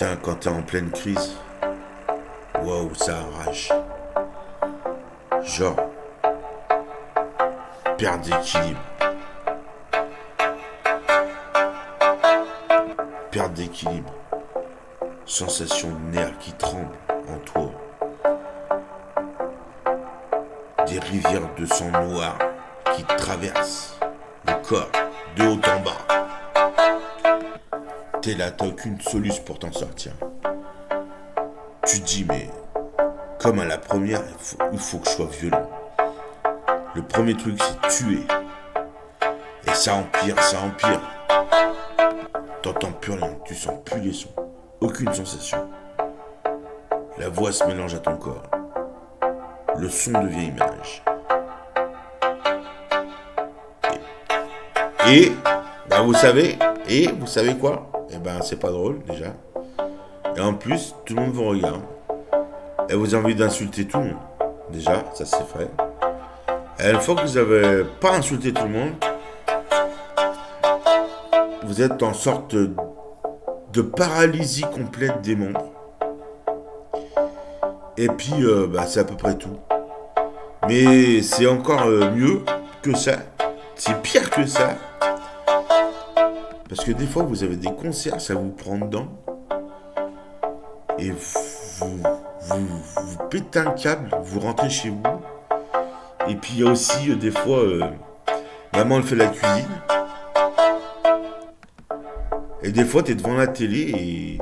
Putain, quand t'es en pleine crise, waouh, ça arrache. Genre, perte d'équilibre. Perte d'équilibre. Sensation de nerfs qui tremblent en toi. Des rivières de sang noir qui traversent le corps de haut en bas. T'es là, t'as aucune solution pour t'en sortir. Tu te dis, mais comme à la première, il faut que je sois violent. Le premier truc, c'est tuer. Et ça empire, ça empire. T'entends plus rien, tu sens plus les sons. Aucune sensation. La voix se mélange à ton corps. Le son devient image. Et, bah vous savez quoi? Eh ben c'est pas drôle déjà. Et en plus, tout le monde vous regarde. Et vous avez envie d'insulter tout le monde. Déjà, ça c'est fait. Et une fois que vous avez pas insulté tout le monde, vous êtes en sorte de paralysie complète des membres. Et puis, bah, c'est à peu près tout. Mais c'est encore mieux que ça. C'est pire que ça. Parce que des fois, vous avez des concerts, ça vous prend dedans. Et vous pétez un câble, vous rentrez chez vous. Et puis, il y a aussi des fois, maman, elle fait la cuisine. Et des fois, t'es devant la télé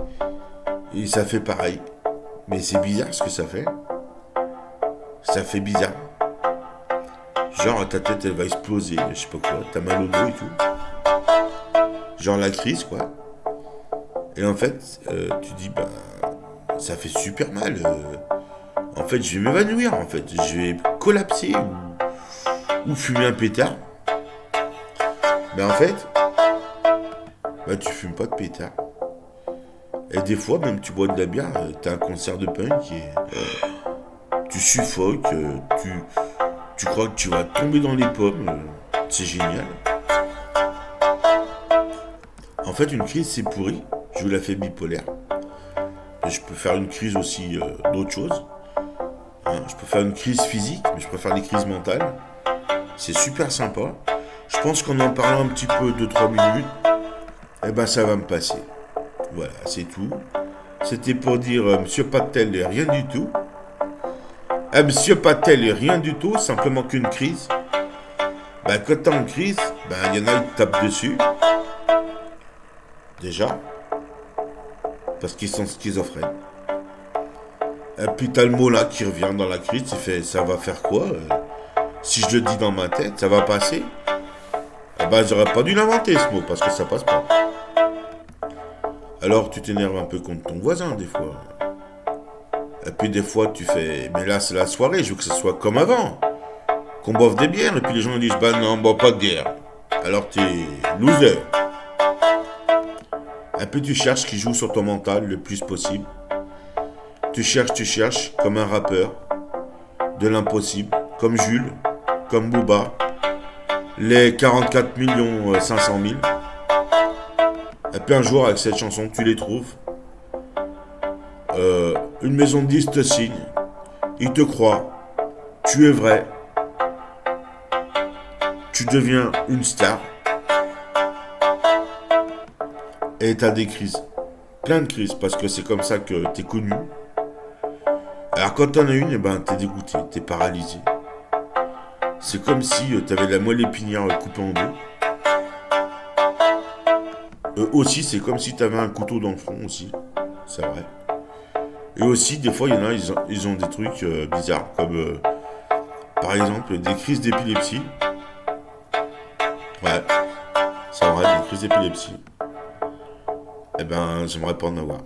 et ça fait pareil. Mais c'est bizarre ce que ça fait. Ça fait bizarre. Genre, ta tête, elle va exploser, je sais pas quoi. T'as mal au dos et tout. Genre la crise, quoi. Et en fait, tu dis, bah, ça fait super mal. En fait, je vais m'évanouir, en fait. Je vais collapser ou fumer un pétard. Mais en fait, bah, tu fumes pas de pétard. Et des fois, même tu bois de la bière, t'as un concert de punk et tu suffoques, tu crois que tu vas tomber dans les pommes. C'est génial. En fait, une crise, c'est pourri. Je vous la fais bipolaire. Mais je peux faire une crise aussi d'autre chose. Hein, je peux faire une crise physique, mais je préfère les crises mentales. C'est super sympa. Je pense qu'en en parlant un petit peu 2-3 minutes, eh ben ça va me passer. Voilà, c'est tout. C'était pour dire Monsieur Patel, rien du tout. Monsieur Patel, rien du tout, simplement qu'une crise. Ben, quand t'es en crise, ben, il y en a qui tapent dessus. Déjà. Parce qu'ils sont schizophrènes. Et puis t'as le mot là qui revient dans la crise, il fait ça va faire quoi si je le dis dans ma tête, ça va passer. Eh ben j'aurais pas dû l'inventer ce mot parce que ça passe pas. Alors tu t'énerves un peu contre ton voisin des fois. Et puis des fois tu fais mais là c'est la soirée, je veux que ce soit comme avant. Qu'on boive des bières et puis les gens ils disent bah non on boit pas de bière. Alors t'es loser. Et puis tu cherches qui joue sur ton mental le plus possible. Tu cherches comme un rappeur de l'impossible, comme Jules, comme Booba, les 44 millions 500 000. Et puis un jour avec cette chanson tu les trouves. Une maison de disques te signe, ils te croient, tu es vrai, tu deviens une star et t'as des crises, plein de crises parce que c'est comme ça que t'es connu. Alors quand t'en as une, eh ben t'es dégoûté, t'es paralysé. C'est comme si t'avais la moelle épinière coupée en deux. Aussi, c'est comme si t'avais un couteau dans le front aussi, c'est vrai. Et aussi, des fois, il y en a, ils ont des trucs bizarres, comme par exemple des crises d'épilepsie. Ouais, c'est vrai, des crises d'épilepsie. Eh ben, j'aimerais pas en avoir.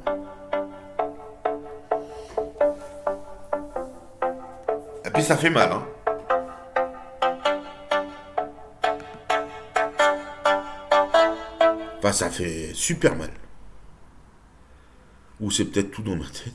Et puis ça fait mal, hein. Enfin, ça fait super mal. Ou c'est peut-être tout dans ma tête.